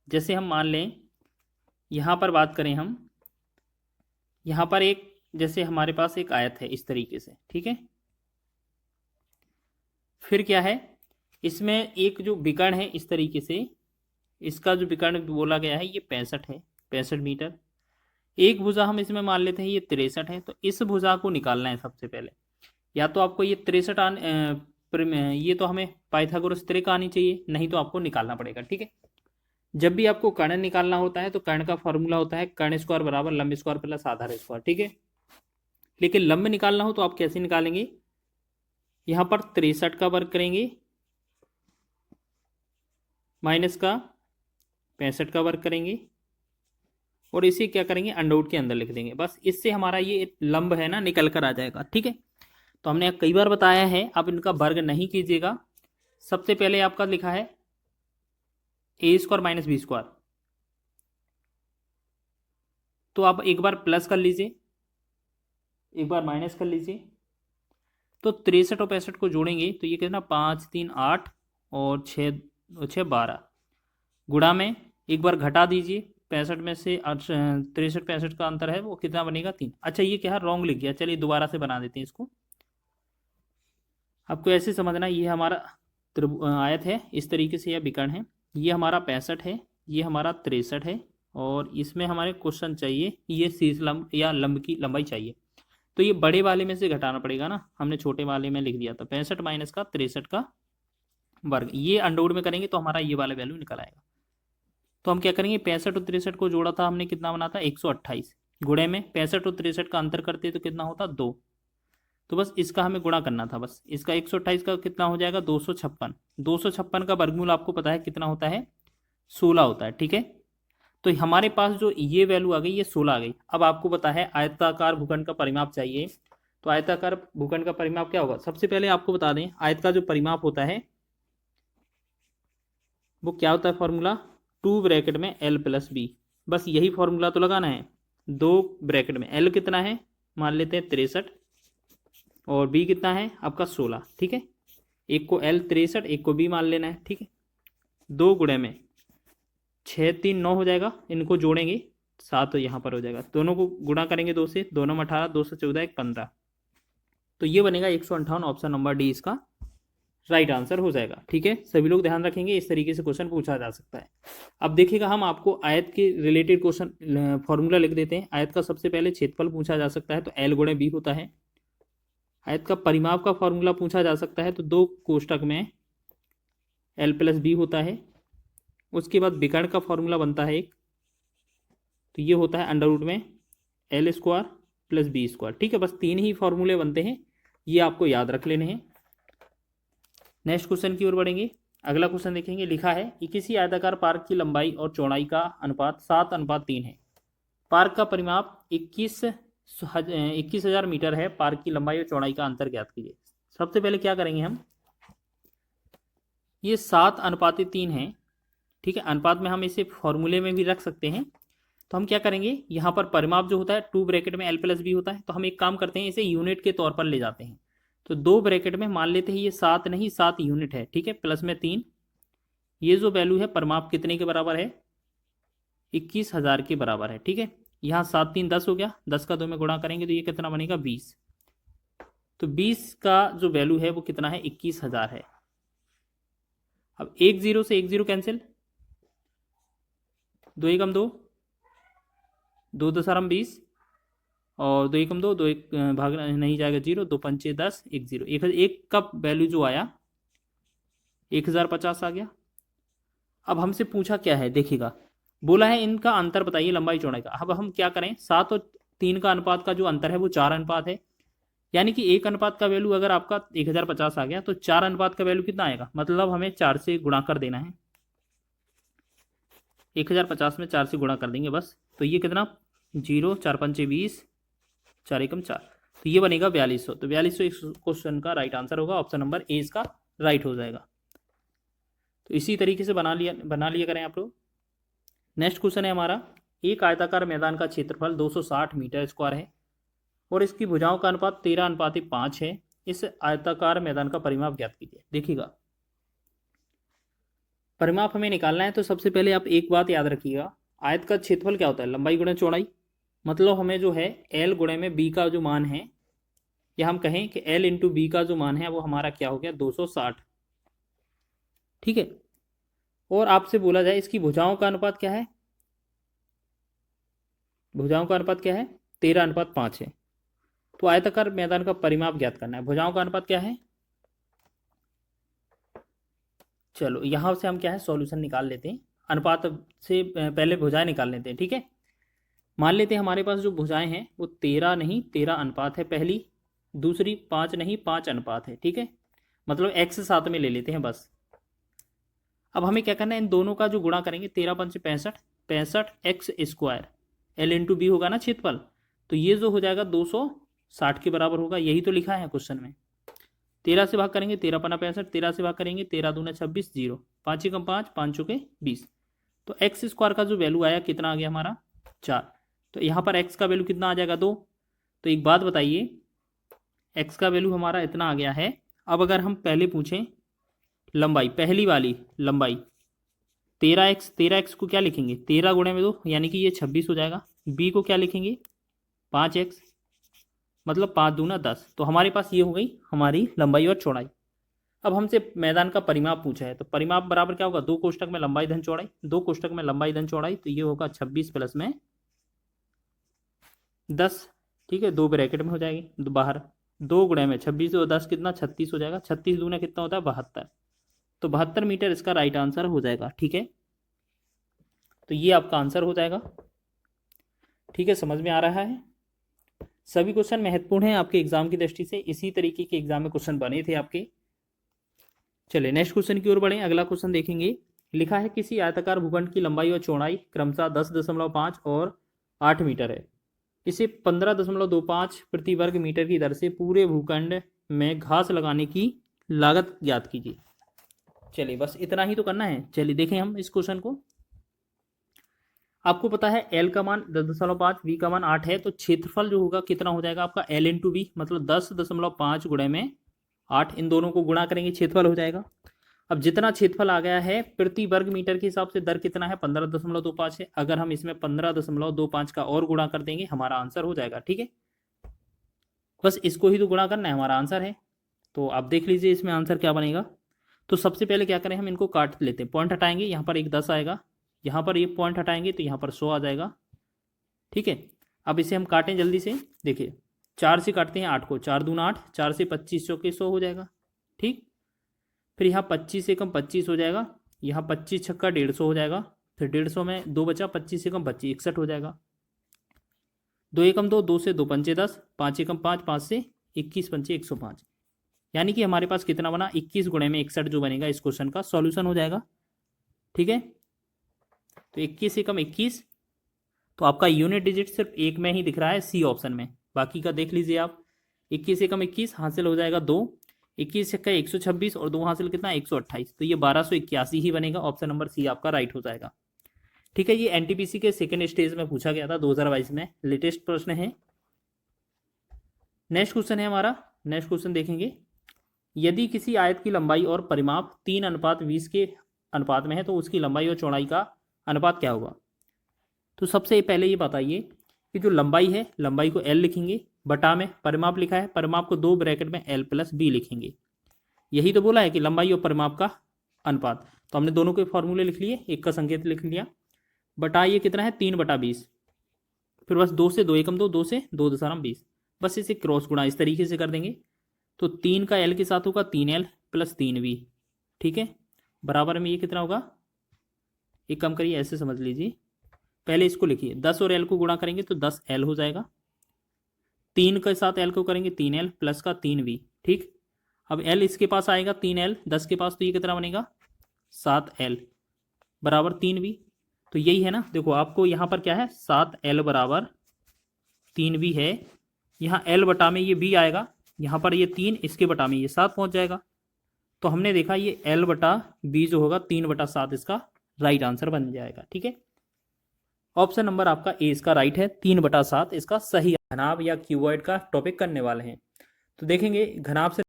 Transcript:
जैसे हम मान लें यहाँ पर बात करें हम, यहाँ पर एक जैसे हमारे पास एक आयत है इस तरीके से, ठीक है। फिर क्या है, इसमें एक जो विकर्ण है इस तरीके से, इसका जो विकर्ण बोला गया है ये 65 है, 65 मीटर। एक भुजा हम इसमें मान लेते हैं ये 63 है, तो इस भुजा को निकालना है सबसे पहले। या तो आपको ये 63 ये तो हमें पाइथागोरस त्रिक आनी चाहिए, नहीं तो आपको निकालना पड़ेगा, ठीक है। जब भी आपको कर्ण निकालना होता है तो कर्ण का फॉर्मूला होता है कर्ण स्क्वायर बराबर लंब स्क्वायर प्लस आधार स्क्वायर, ठीक है। लेकिन लंब निकालना हो तो आप कैसे निकालेंगे, यहाँ पर 63 का वर्ग करेंगे माइनस का 65 का वर्ग करेंगे और इसे क्या करेंगे अंडरवुड के अंदर लिख देंगे, बस इससे हमारा ये लंब है ना निकल कर आ जाएगा, ठीक है। तो हमने कई बार बताया है, अब इनका वर्ग नहीं कीजिएगा। सबसे पहले आपका लिखा है ए स्क्वायर माइनस बी स्क्वायर, तो आप एक बार प्लस कर लीजिए, एक बार माइनस कर लीजिए। तो 63 और 65 को जोड़ेंगे तो ये कितना 5 3 8 और 6 6 12, गुणा में एक बार घटा दीजिए 65 में से 63 65 का अंतर है वो कितना बनेगा 3। अच्छा ये क्या है रॉन्ग लिख गया, चलिए दोबारा से बना देते हैं इसको। आपको ऐसे समझना, ये हमारा आयत है इस तरीके से, यह विकर्ण है, ये हमारा 65 है, ये हमारा 63 है, और इसमें हमारे क्वेश्चन चाहिए ये शीर्ष लंब या लंब की लंबाई चाहिए। तो ये बड़े वाले में से घटाना पड़ेगा ना, हमने छोटे वाले में लिख दिया था 65 माइनस का 63 का वर्ग, ये अंडरवुड में करेंगे तो हमारा ये वाला वैल्यू निकल आएगा। तो हम क्या करेंगे 65 और 63 को जोड़ा था हमने, कितना बना था 128, गुणे में 65 और 63 का अंतर करते तो कितना होता 2, तो बस इसका हमें गुणा करना था, बस इसका 128 का कितना हो जाएगा 256, 256 का वर्गमूल आपको पता है कितना होता है 16 होता है, ठीक है। तो हमारे पास जो ये वैल्यू आ गई ये 16 आ गई। अब आपको पता है आयताकार भूखंड का परिमाप चाहिए, तो आयताकार भूखंड का परिमाप क्या होगा, सबसे पहले आपको बता दें आयत का जो परिमाप होता है वो क्या होता है फॉर्मूला 2 ब्रैकेट में एल प्लस बी, बस यही फॉर्मूला तो लगाना है। 2 ब्रैकेट में एल कितना है मान लेते हैं 63 और बी कितना है आपका 16, ठीक है। एक को एल 63 एक को बी मान लेना है, ठीक है। 2 गुणे में 6 3 9 हो जाएगा, इनको जोड़ेंगे 7 यहाँ पर हो जाएगा, दोनों को गुणा करेंगे 2 से, 2 9 18 2 से 14 1 15, तो ये बनेगा 158, ऑप्शन नंबर डी इसका राइट आंसर हो जाएगा, ठीक है। सभी लोग ध्यान रखेंगे, इस तरीके से क्वेश्चन पूछा जा सकता है। अब देखिएगा हम आपको आयत के रिलेटेड क्वेश्चन फॉर्मूला लिख देते हैं। आयत का सबसे पहले क्षेत्रफल पूछा जा सकता है तो एल गुणे बी होता है। आयत का परिमाप का फॉर्मूला पूछा जा सकता है तो 2 कोष्टक में एल प्लस बी होता है। उसके बाद विकर्ण का फॉर्मूला बनता है एक, तो ये होता है अंडरवुड में L square plus B square, ठीक है। बस 3 ही फॉर्मूले बनते हैं, ये आपको याद रख लेने हैं। नेक्स्ट क्वेश्चन की ओर बढ़ेंगे। अगला क्वेश्चन देखेंगे, लिखा है कि किसी आयताकार पार्क की लंबाई और चौड़ाई का अनुपात 7:3 है। पार्क का परिमाप 21,000 मीटर है। पार्क की लंबाई और चौड़ाई का अंतर ज्ञात कीजिए। सबसे पहले क्या करेंगे हम, ये 7:3 है, ठीक है। अनुपात में हम इसे फॉर्मूले में भी रख सकते हैं। तो हम क्या करेंगे, यहाँ पर परिमाप जो होता है 2 ब्रैकेट में एल प्लस बी होता है, तो हम एक काम करते हैं इसे यूनिट के तौर पर ले जाते हैं। तो 2 ब्रैकेट में मान लेते हैं ये 7 नहीं 7 यूनिट है, ठीक है, प्लस में 3, ये जो वैल्यू है परिमाप कितने के बराबर है 21,000 के बराबर है, ठीक है। यहाँ 7 3 10 हो गया, 10 का 2 में गुणा करेंगे तो ये कितना बनेगा 20, तो 20 का जो वैल्यू है वो कितना है 21,000 है। अब 1 0 से 1 0 कैंसिल, 2 एकम 2, 2 दशमलव 20 और 2 एकम 2, 2 एक भाग नहीं जाएगा 0, 2 पंचे 10 1 0, एक का वैल्यू जो आया 1050 आ गया। अब हमसे पूछा क्या है देखिएगा, बोला है इनका अंतर बताइए लंबाई चौड़ाई का। अब हम क्या करें, 7 और 3 का अनुपात का जो अंतर है वो 4 अनुपात है, यानी कि 1 अनुपात का वैल्यू अगर आपका 1050 आ गया तो 4 अनुपात का वैल्यू कितना आएगा, मतलब हमें 4 से गुणा कर देना है। 1050 में 4 से गुणा कर देंगे बस, तो ये कितना 0 4 पंचे 20 4 एकम 4, तो ये बनेगा 4200। तो 4200 इस क्वेश्चन का राइट आंसर होगा, ऑप्शन नंबर ए इसका राइट हो जाएगा। तो इसी तरीके से बना लिया करें आप लोग। नेक्स्ट क्वेश्चन है हमारा, एक आयताकार मैदान का क्षेत्रफल 260 मीटर स्क्वायर है और इसकी भुजाओं का अनुपात 13:5 है। इस आयताकार मैदान का परिमाप ज्ञात कीजिए। देखिएगा परिमाप हमें निकालना है तो सबसे पहले आप एक बात याद रखिएगा, आयत का क्षेत्रफल क्या होता है, लंबाई गुणा चौड़ाई। मतलब हमें जो है एल गुणे में बी का जो मान है, या हम कहें कि एल इंटू बी का जो मान है वो हमारा क्या हो गया 260। ठीक है। और आपसे बोला जाए इसकी भुजाओं का अनुपात क्या है, भुजाओं का अनुपात क्या है 13:5 है। तो आयताकार मैदान का परिमाप ज्ञात करना है, भुजाओं का अनुपात क्या है। चलो यहां से हम क्या है सॉल्यूशन निकाल लेते हैं, अनुपात से पहले भुजाएं निकाल लेते हैं। ठीक है। मान लेते हैं हमारे पास जो भुजाएं हैं वो 13 नहीं 13 अनुपात है पहली, दूसरी 5 नहीं 5 अनुपात है। ठीक है। मतलब x साथ में ले लेते हैं बस। अब हमें क्या करना है, इन दोनों का जो गुणा करेंगे 13×5 = 65, 65x²। एल इंटू बी होगा ना क्षेत्रफल, तो ये जो हो जाएगा 260 के बराबर होगा, यही तो लिखा है क्वेश्चन में। 13 से भाग करेंगे 13×5 = 65, 13 से भाग करेंगे 13×2 = 26, 0, 5 × 5 5 × 20। तो x² का जो वैल्यू आया कितना आ गया हमारा 4। तो यहाँ पर x का वैल्यू कितना आ जाएगा 2। तो एक बात बताइए, x का वैल्यू हमारा इतना आ गया है। अब अगर हम पहले पूछें लंबाई, पहली वाली लंबाई 13x, 13x को क्या लिखेंगे 13 × 2 यानी कि ये 26 हो जाएगा। b को क्या लिखेंगे 5x, मतलब 5×2 = 10। तो हमारे पास ये हो गई हमारी लंबाई और चौड़ाई। अब हमसे मैदान का परिमाप पूछा है, तो परिमाप बराबर क्या होगा 2 कोष्टक में लंबाई धन चौड़ाई, 2 कोष्टक में लंबाई धन चौड़ाई, तो ये होगा 26 प्लस में 10। ठीक है, 2 ब्रैकेट में हो जाएगी बाहर, 2 गुणे में 26 और 10 कितना 36 हो जाएगा, 36 दूना कितना होता है 72। तो 72 मीटर इसका राइट आंसर हो जाएगा। ठीक है, तो ये आपका आंसर हो जाएगा। ठीक है, समझ में आ रहा है। सभी क्वेश्चन महत्वपूर्ण हैं आपके एग्जाम की दृष्टि से, इसी तरीके के एग्जाम में क्वेश्चन बने थे आपके। चलिए नेक्स्ट क्वेश्चन की ओर बढ़ें। अगला क्वेश्चन देखेंगे। लिखा है किसी आयताकार भूखंड की लंबाई और चौड़ाई क्रमशः 10.5 और 8 मीटर है। इसे 15.25 प्रति वर्ग मीटर की दर से पूरे भूखंड में घास लगाने की लागत ज्ञात कीजिए। चलिए बस इतना ही तो करना है। चलिए देखें हम इस क्वेश्चन को। आपको पता है एल का मान 10.5, बी का मान 8 है, तो क्षेत्रफल जो होगा कितना हो जाएगा आपका एल इंटू बी, मतलब 10.5 गुणे में 8, इन दोनों को गुणा करेंगे क्षेत्रफल हो जाएगा। अब जितना क्षेत्रफल आ गया है प्रति वर्ग मीटर के हिसाब से दर कितना है 15.25 है। अगर हम इसमें 15.25 का और गुणा कर देंगे हमारा आंसर हो जाएगा। ठीक है, बस इसको ही तो गुणा करना है, हमारा आंसर है। तो आप देख लीजिए इसमें आंसर क्या बनेगा। तो सबसे पहले क्या करें, हम इनको काट लेते हैं, पॉइंट हटाएंगे, यहाँ पर एक 10 आएगा, यहाँ पर ये पॉइंट हटाएंगे तो यहाँ पर 100 आ जाएगा। ठीक है, अब इसे हम काटें जल्दी से। देखिए 4 से काटते हैं 8 को, 4 दूना 8, 4 से 25 चौके 100 हो जाएगा। ठीक, फिर यहाँ 25 से कम 25 हो जाएगा, यहाँ 25 छक्का 150 हो जाएगा, फिर 150 में 2 बचा, 25 से कम 25 61 हो जाएगा। 2 एकम 2, 2 से 2 पंचे 10, 5 एकम 5, 5 से 21 पंचे 105। यानी कि हमारे पास कितना बना 21 गुणे में 61 जो बनेगा इस क्वेश्चन का सॉल्यूशन हो जाएगा। ठीक है, तो 21 एकम 21, तो आपका यूनिट डिजिट सिर्फ एक में ही दिख रहा है सी ऑप्शन में, बाकी का देख लीजिए आप। 21 एकम 21 हासिल हो जाएगा 2, 21 छक्का 126 और 2 हासिल कितना 128, तो ये 1281 ही बनेगा। ऑप्शन नंबर सी आपका राइट हो जाएगा। ठीक है, ये एनटीपीसी के सेकेंड स्टेज में पूछा गया था 2022 में, लेटेस्ट प्रश्न है। नेक्स्ट क्वेश्चन है हमारा, नेक्स्ट क्वेश्चन देखेंगे। यदि किसी आयत की लंबाई और परिमाप 3:20 के अनुपात में है तो उसकी लंबाई और चौड़ाई का अनुपात क्या होगा। तो सबसे पहले ये बताइए कि जो लंबाई है, लंबाई को एल लिखेंगे, बटा में परिमाप लिखा है, परिमाप को 2 ब्रैकेट में एल प्लस बी लिखेंगे। यही तो बोला है कि लंबाई और परिमाप का अनुपात, तो हमने दोनों के फॉर्मूले लिख लिए, एक का संकेत लिख लिया। बटा ये कितना है 3/20, फिर बस 2 से 2 एकम 2, 2 से 2.20, बस इसे क्रॉस गुणा इस तरीके से कर देंगे। तो 3 का एल के साथ होगा 3L प्लस 3V। ठीक है, बराबर में ये कितना होगा, एक कम करिए ऐसे समझ लीजिए, पहले इसको लिखिए 10 और L को गुणा करेंगे तो 10L हो जाएगा, 3 के साथ L को करेंगे 3L प्लस का 3V। ठीक, अब L इसके पास आएगा 3L 10 के पास, तो ये कितना बनेगा 7L बराबर 3V। तो यही है ना, देखो आपको यहाँ पर क्या है 7L बराबर 3V है, यहाँ L बटा में ये B आएगा, यहाँ पर ये 3, इसके बटा में ये 7 पहुँच जाएगा। तो हमने देखा ये L बटा B जो होगा 3/7 इसका राइट आंसर बन जाएगा। ठीक है, ऑप्शन नंबर आपका ए इसका राइट है, 3/7 इसका सही। घनाभ या क्यूबॉइड का टॉपिक करने वाले हैं, तो देखेंगे घनाभ से